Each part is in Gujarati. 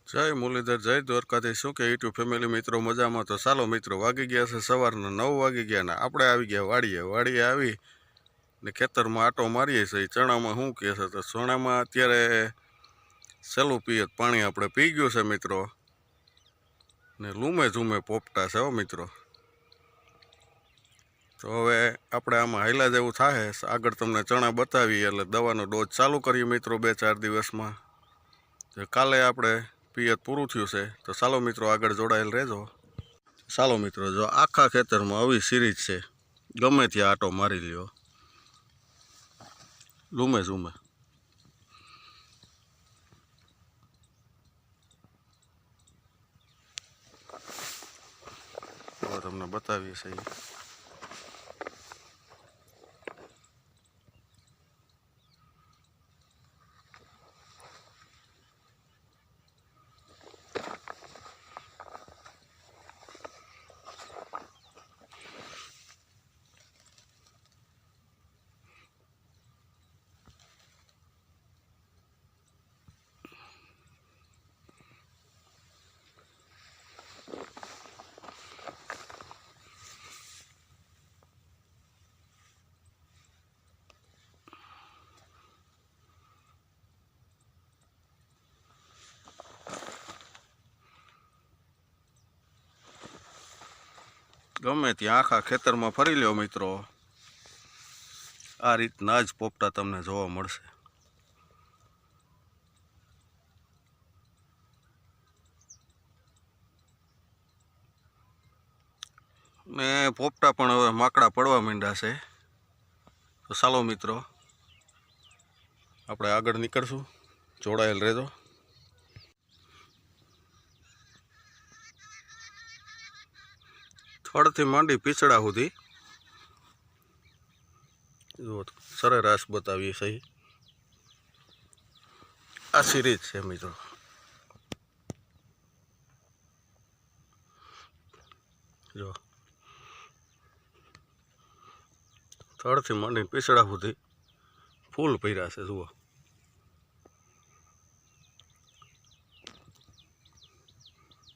જય મુરલીધર, જય દ્વારકાથી। શું કે યુટ્યુબ ફેમિલી મિત્રો મજામાં? તો ચાલો મિત્રો, વાગી ગયા છે સવારના 9 વાગી ગયા ને આપણે આવી ગયા વાડીએ આવી ને ખેતરમાં આટો મારીએ છીએ। ચણામાં શું કહે છે તો ચણામાં અત્યારે સહેલું પિયત પાણી આપણે પી ગયું છે મિત્રો, ને લૂમે ઝૂમે પોપટા છે હો મિત્રો। તો હવે આપણે આમાં હાઈલા જેવું થાય, આગળ તમને ચણા બતાવી એટલે દવાનો ડોઝ ચાલુ કરીએ મિત્રો 2-4 દિવસમાં। કાલે આપણે પિયત પૂરું થયું છે તો ચાલો મિત્રો આગળ જોડાયેલ રહેજો। ચાલો મિત્રો, જો આખા ખેતરમાં આવી સિરીજ છે, ગમે ત્યાં આટો મારી લ્યો, લૂમે ઝૂમે। તમને બતાવીએ છીએ। ગમે ત્યાં આખા ખેતરમાં ફરી લ્યો મિત્રો, આ રીતના જ પોપટા તમને જોવા મળશે। ને પોપટા પણ હવે માકડા પડવા માંડ્યા છે, તો ચાલો મિત્રો આપણે આગળ નીકળશું, જોડાયેલ રહેજો। થડથી માંડી પીછડા સુધી જો સરેરાશ બતાવીએ સહી, આ સિરીજ છે મિત્રો। જો થડથી માંડીને પીછડા સુધી ફૂલ પર્યા છે જુઓ।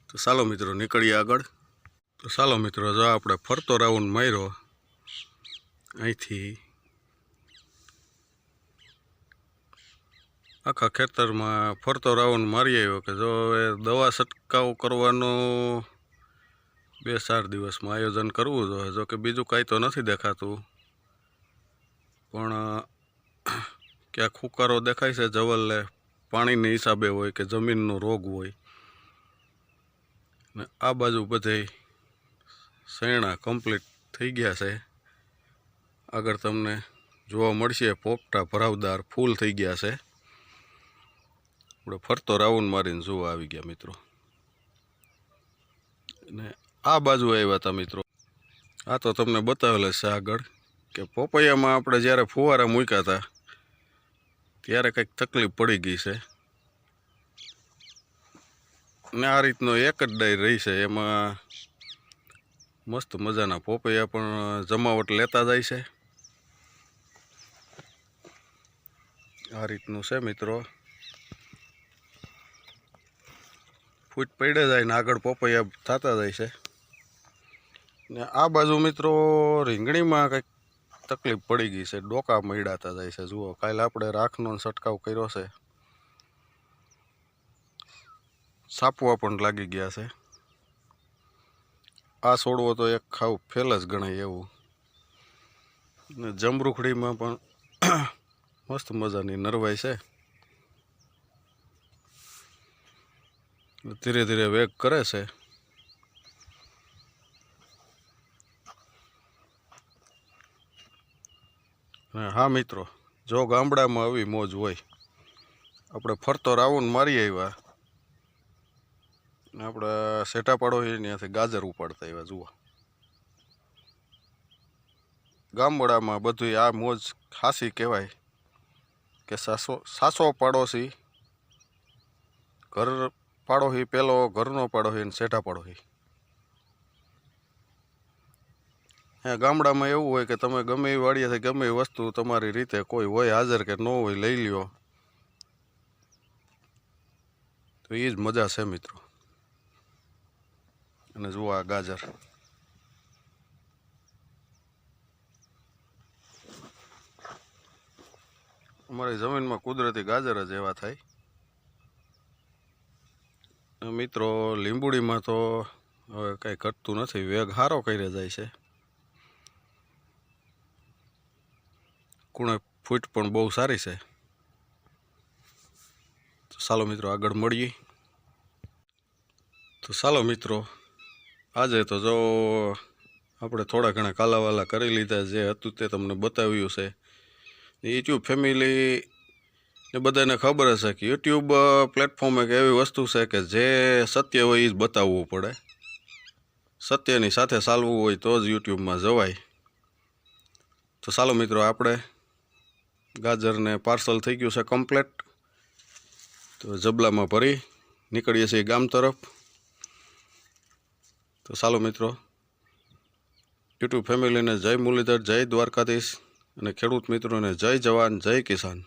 તો ચાલો મિત્રો નીકળીએ આગળ। તો ચાલો મિત્રો, જો આપણે ફરતો રાઉન્ડ માર્યો અહીંથી આખા ખેતરમાં ફરતો રાઉન્ડ મારી આવ્યો કે જો હવે દવા છંટકાવ કરવાનો 2-4 દિવસમાં આયોજન કરવું જોઈએ। જો કે બીજું કાંઈ તો નથી દેખાતું, પણ ક્યાંક હુકારો દેખાય છે જવલ્લે, પાણીને હિસાબે હોય કે જમીનનો રોગ હોય। ને આ બાજુ બધે શેરણા કમ્પ્લીટ થઈ ગયા છે, આગળ તમને જોવા મળશે પોપટા ભરાવદાર ફૂલ થઈ ગયા છે। આપણે ફરતો રાઉન્ડ મારીને જોવા આવી ગયા મિત્રો, ને આ બાજુ આવ્યા હતા મિત્રો। આ તો તમને બતાવેલ છે આગળ કે પોપૈયામાં આપણે જ્યારે ફુવારા મૂક્યા હતા ત્યારે કંઈક તકલીફ પડી ગઈ છે, ને આ રીતનો એક જ ડાય રહી છે, એમાં મસ્ત મજાના પોપૈયા પણ જમાવટ લેતા જાય છે। આ રીતનું છે મિત્રો, ફૂટ પડે જાય ને આગળ પોપૈયા થતા જાય છે। ને આ બાજુ મિત્રો રીંગણીમાં કંઈક તકલીફ પડી ગઈ છે, ડોકા મળાતા જાય છે જુઓ। કાલે આપણે રાખનો છંટકાવ કર્યો છે, સાપવા પણ લાગી ગયા છે। આ છોડવો તો એક ખાવ ફેલ જ ગણાય એવું, ને જમરૂખડીમાં પણ મસ્ત મજાની નરવાઈ છે, ધીરે ધીરે વેગ કરે છે। હા મિત્રો, જો ગામડામાં આવી મોજ હોય, આપણે ફરતો રાઉન્ડ મારી આવ્યા ને આપણે સેટા પાડો ત્યાંથી ગાજર ઉપાડતા આવ્યા જુઓ। ગામડામાં બધું આ મોજ ખાસી કહેવાય કે સાસો પાડોશી ઘર પાડોશી, પેલો ઘરનો પાડોશી ને સેટા પાડોશી। હા, ગામડામાં એવું હોય કે તમે ગમે એ વાડીએથી ગમે એ વસ્તુ તમારી રીતે કોઈ હોય હાજર કે ન હોય લઈ લ્યો, તો એ જ મજા છે મિત્રો. અને જુઓ આ ગાજર, અમારી જમીનમાં કુદરતી ગાજર જ એવા થાય મિત્રો. લીંબુડીમાં તો હવે કંઈ ઘટતું નથી, વેગ સારો કરી જાય છે. કુણે ફૂટ પણ બહુ સારી છે. તો ચાલો મિત્રો આગળ મળીએ. તો ચાલો મિત્રો, આજે તો જો આપણે થોડા ઘણા કાલાવાલા કરી લીધા, જે હતું તે તમને બતાવ્યું છે. યુટ્યુબ ફેમિલી એ બધાને ખબર હશે કે યુટ્યુબ પ્લેટફોર્મ એક એવી વસ્તુ છે કે જે સત્ય હોય એ જ બતાવવું પડે. સત્યની સાથે ચાલવું હોય તો જ યુટ્યુબમાં જવાય. તો ચાલો મિત્રો, આપણે ગાજરને પાર્સલ થઈ ગયું છે કમ્પ્લેટ. તો જબલામાં ભરી નીકળીએ છીએ ગામ તરફ. તો ચાલો મિત્રો, યુટ્યુબ ફેમિલીને જય મુરલીધર, જય દ્વારકાધીશ, અને ખેડૂત મિત્રોને જય જવાન જય કિસાન.